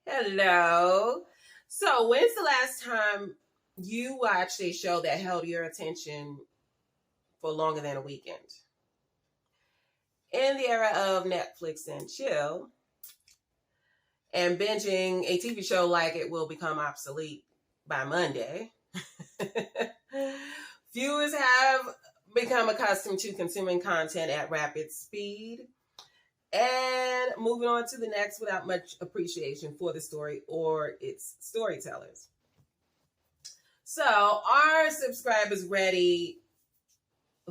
Hello. So, when's the last time you watched a show that held your attention for longer than a weekend? In the era of Netflix and chill, and binging a TV show like it will become obsolete by Monday, viewers have become accustomed to consuming content at rapid speed and moving on to the next without much appreciation for the story or its storytellers. So, are subscribers ready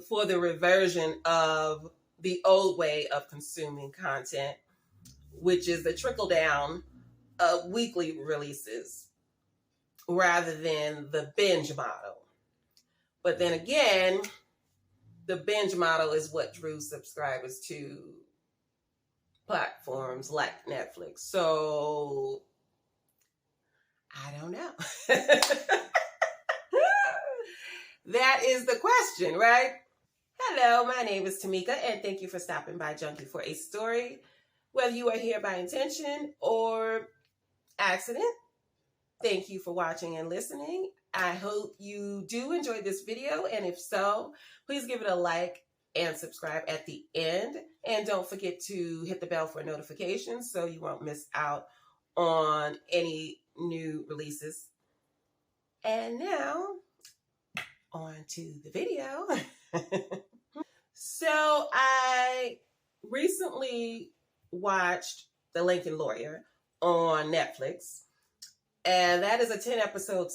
for the reversion of the old way of consuming content, which is the trickle down of weekly releases rather than the binge model? But then again, the binge model is what drew subscribers to platforms like Netflix. So, I don't know. That is the question, right? Hello, my name is Tamika, and thank you for stopping by Junkie for a Story. Whether you are here by intention or accident, thank you for watching and listening. I hope you do enjoy this video, and if so, please give it a like and subscribe at the end. And don't forget to hit the bell for notifications so you won't miss out on any new releases. And now, on to the video. So I recently watched The Lincoln Lawyer on Netflix, and that is a 10-episode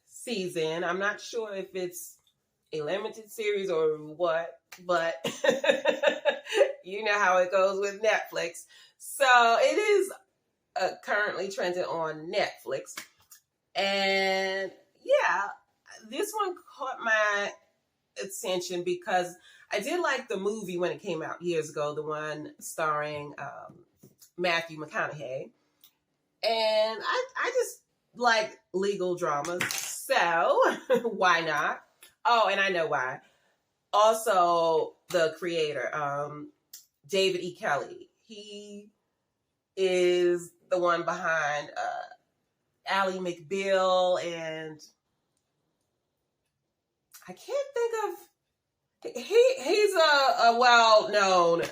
season. I'm not sure if it's a limited series or what, but you know how it goes with Netflix. So it is currently trending on Netflix. And yeah, this one caught my attention because I did like the movie when it came out years ago, the one starring Matthew McConaughey. And I just like legal dramas, so why not? Oh, and I know why. Also, the creator, David E. Kelly, he is the one behind Ally McBeal, and I can't think of, he's a well-known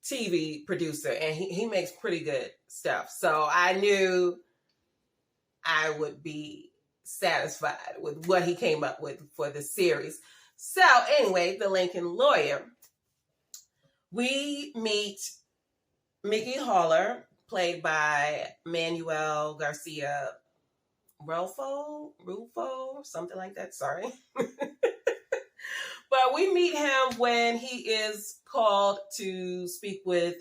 TV producer, and he makes pretty good stuff. So I knew I would be satisfied with what he came up with for the series. So anyway, The Lincoln Lawyer. We meet Mickey Haller, played by Manuel Garcia Rulfo, something like that, sorry. But we meet him when he is called to speak with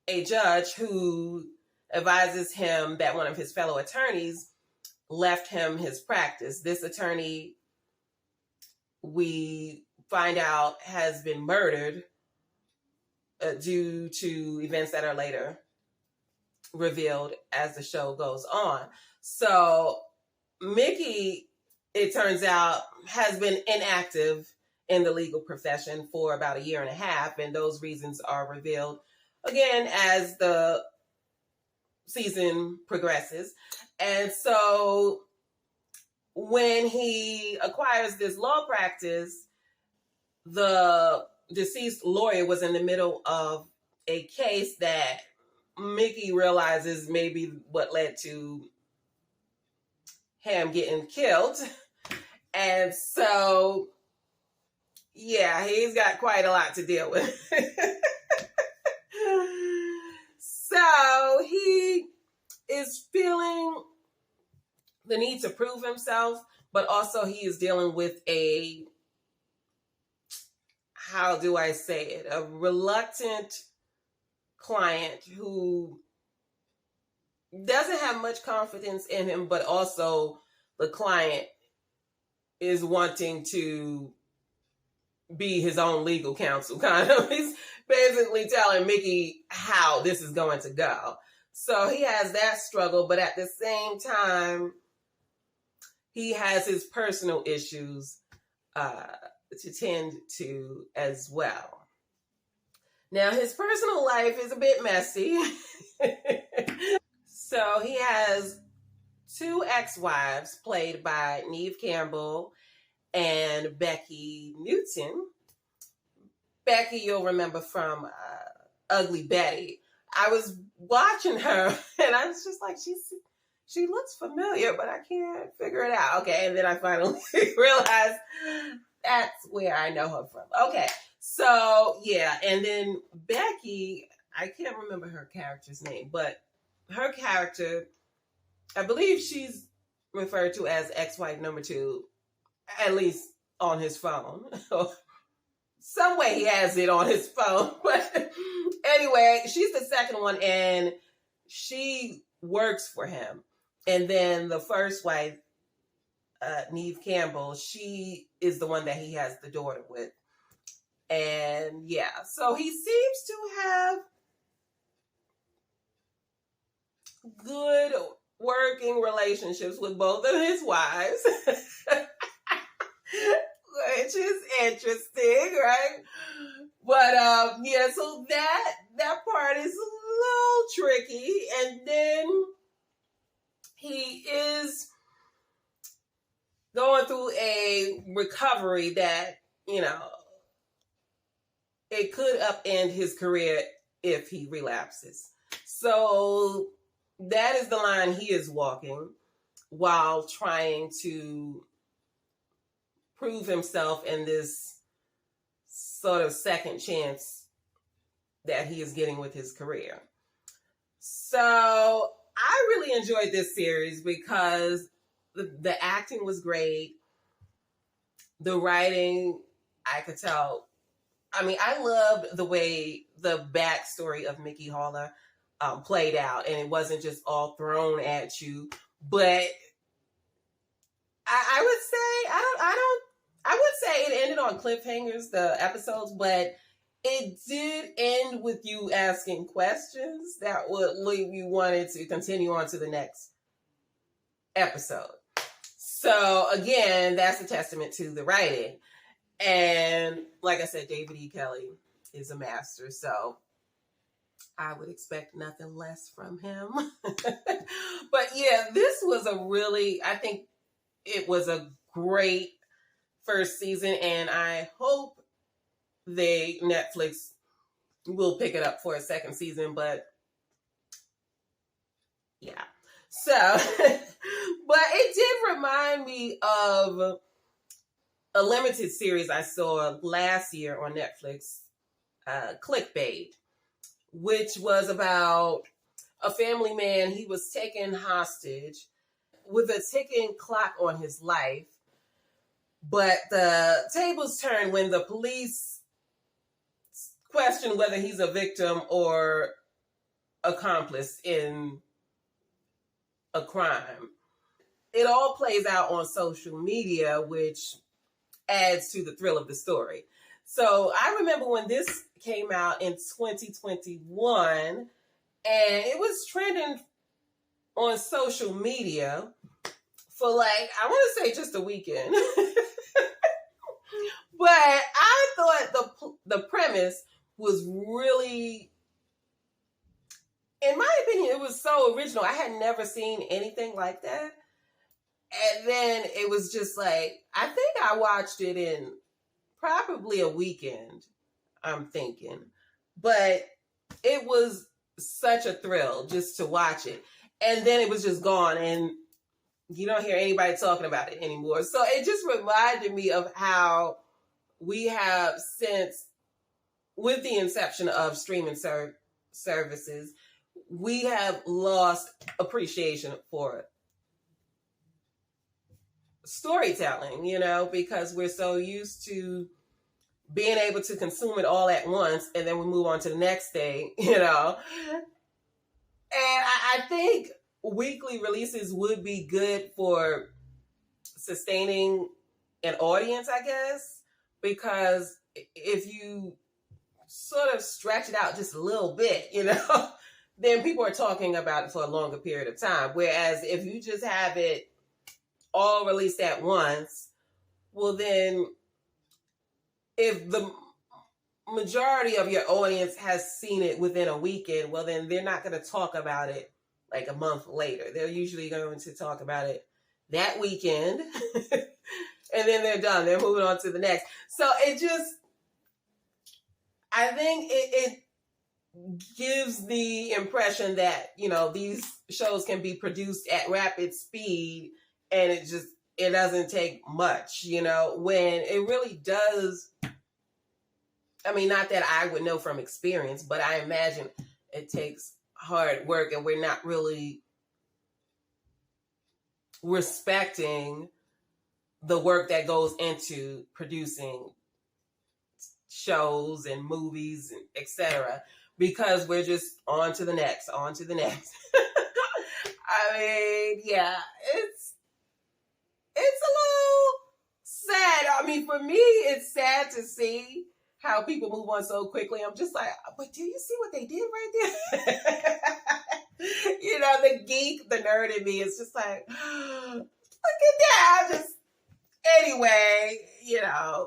a judge who advises him that one of his fellow attorneys left him his practice. This attorney, we find out, has been murdered due to events that are later revealed as the show goes on. So Mickey, it turns out, has been inactive in the legal profession for about a year and a half, and those reasons are revealed again as the season progresses. And so when he acquires this law practice, the deceased lawyer was in the middle of a case that Mickey realizes maybe what led to him getting killed. And so, yeah, he's got quite a lot to deal with. So he is feeling the need to prove himself, but also he is dealing with a, how do I say it, a reluctant client who doesn't have much confidence in him, but also the client is wanting to be his own legal counsel, kind of. He's basically telling Mickey how this is going to go. So he has that struggle, but at the same time, he has his personal issues to tend to as well. Now, his personal life is a bit messy. So he has two ex-wives played by Neve Campbell and Becky Newton. Becky, you'll remember from Ugly Betty. I was watching her and I was just like, she looks familiar, but I can't figure it out. Okay, and then I finally realized that's where I know her from. Okay, so yeah, and then Becky, I can't remember her character's name, but her character, I believe she's referred to as ex-wife number 2, at least on his phone. Some way he has it on his phone. But anyway, she's the second one, and she works for him. And then the first wife, Neve Campbell, she is the one that he has the daughter with. And yeah, so he seems to have good working relationships with both of his wives. Which is interesting, right? But yeah, so that part is a little tricky. And then he is going through a recovery that, it could upend his career if he relapses. So that is the line he is walking while trying to prove himself in this sort of second chance that he is getting with his career. So I really enjoyed this series because the acting was great. The writing, I could tell. I mean, I loved the way the backstory of Mickey Haller played out, and it wasn't just all thrown at you. But I would say I would say it ended on cliffhangers, the episodes, but it did end with you asking questions that would leave you wanting to continue on to the next episode. So again, that's a testament to the writing. And like I said, David E. Kelley is a master, so I would expect nothing less from him. But yeah, this was I think it was a great first season, and I hope Netflix will pick it up for a second season, but yeah. So, but it did remind me of a limited series I saw last year on Netflix, Clickbait, which was about a family man. He was taken hostage with a ticking clock on his life, but the tables turned when the police questioned whether he's a victim or accomplice in a crime. It all plays out on social media, which adds to the thrill of the story. So I remember when this came out in 2021, and it was trending on social media for I want to say just a weekend. But I thought the premise was really, in my opinion, it was so original. I had never seen anything like that. And then it was just I think I watched it in probably a weekend, I'm thinking. But it was such a thrill just to watch it. And then it was just gone, and you don't hear anybody talking about it anymore. So it just reminded me of how we have since, with the inception of streaming services, we have lost appreciation for storytelling, because we're so used to being able to consume it all at once, and then we move on to the next thing, And I think weekly releases would be good for sustaining an audience, I guess, because if you sort of stretch it out just a little bit, then people are talking about it for a longer period of time. Whereas if you just have it all released at once, well then, if the majority of your audience has seen it within a weekend, well, then they're not going to talk about it like a month later. They're usually going to talk about it that weekend, and then they're done. They're moving on to the next. So I think it gives the impression that, these shows can be produced at rapid speed, and it doesn't take much, when it really does. I mean, not that I would know from experience, but I imagine it takes hard work, and we're not really respecting the work that goes into producing shows and movies, etc., because we're just on to the next. I mean, yeah, it's a little sad. I mean, for me, it's sad to see how people move on so quickly. I'm just like, but do you see what they did right there? The geek, the nerd in me is just like, look at that. Anyway, yeah.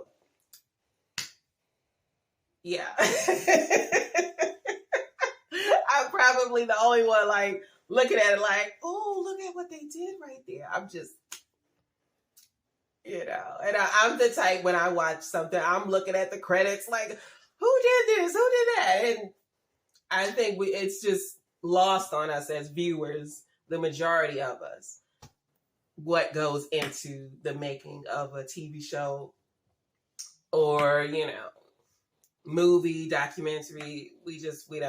I'm probably the only one like looking at it like, oh, look at what they did right there. I'm just, and I'm the type, when I watch something, I'm looking at the credits like, who did this? Who did that? And I think it's just lost on us as viewers, the majority of us, what goes into the making of a TV show or, movie, documentary. We just want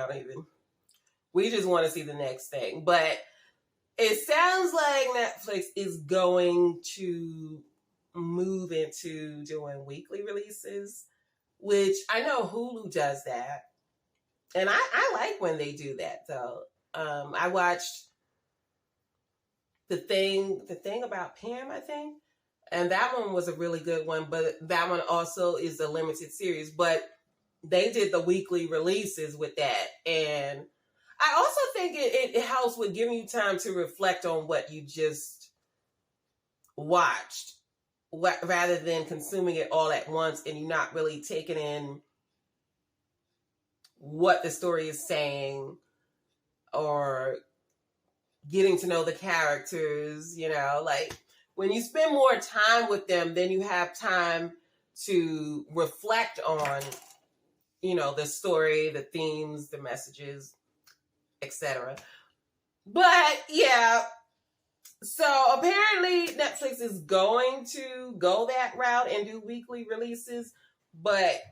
to see the next thing. But it sounds like Netflix is going to move into doing weekly releases, which I know Hulu does that. And I like when they do that, though. I watched the thing about Pam, I think. And that one was a really good one, but that one also is a limited series. But they did the weekly releases with that. And I also think it helps with giving you time to reflect on what you just watched, rather than consuming it all at once and you're not really taking in what the story is saying or getting to know the characters, like when you spend more time with them, then you have time to reflect on, the story, the themes, the messages, etc. But yeah, so apparently Netflix is going to go that route and do weekly releases, but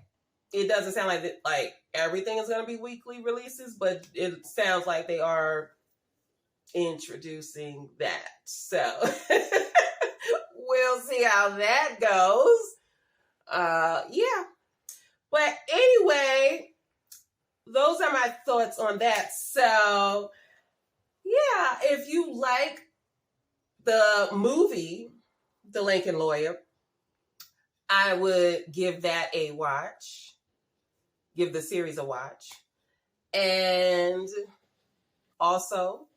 it doesn't sound like everything is going to be weekly releases, but it sounds like they are introducing that. So we'll see how that goes. Yeah. But anyway, those are my thoughts on that. So yeah, if you like the movie, The Lincoln Lawyer, I would give that a watch. Give the series a watch. And also,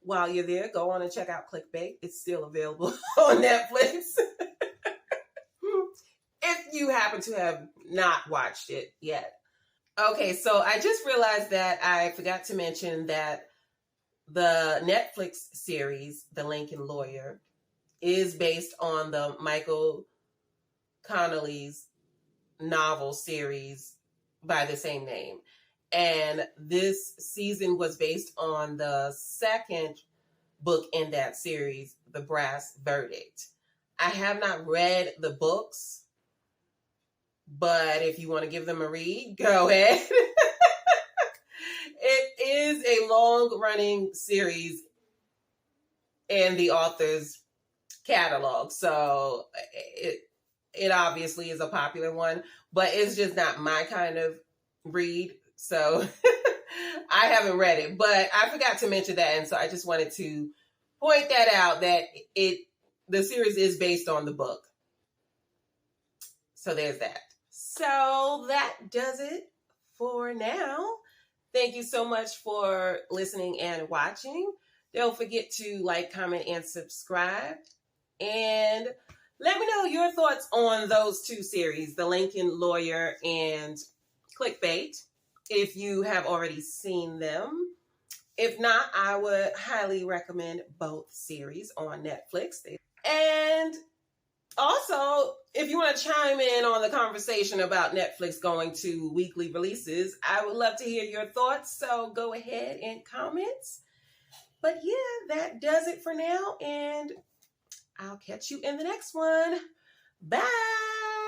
while you're there, go on and check out Clickbait. It's still available on Netflix. If you happen to have not watched it yet. Okay, so I just realized that I forgot to mention that the Netflix series, The Lincoln Lawyer, is based on the Michael Connelly's novel series by the same name. And this season was based on the second book in that series, The Brass Verdict. I have not read the books, but if you want to give them a read, go ahead. It is a long-running series in the author's catalog, so it obviously is a popular one, but it's just not my kind of read, so I haven't read it, but I forgot to mention that, and so I just wanted to point that out, that the series is based on the book. So there's that. So that does it for now. Thank you so much for listening and watching. Don't forget to like, comment, and subscribe. And let me know your thoughts on those two series, The Lincoln Lawyer and Clickbait, if you have already seen them. If not, I would highly recommend both series on Netflix. And also, if you want to chime in on the conversation about Netflix going to weekly releases, I would love to hear your thoughts. So go ahead and comment. But yeah, that does it for now. And I'll catch you in the next one. Bye.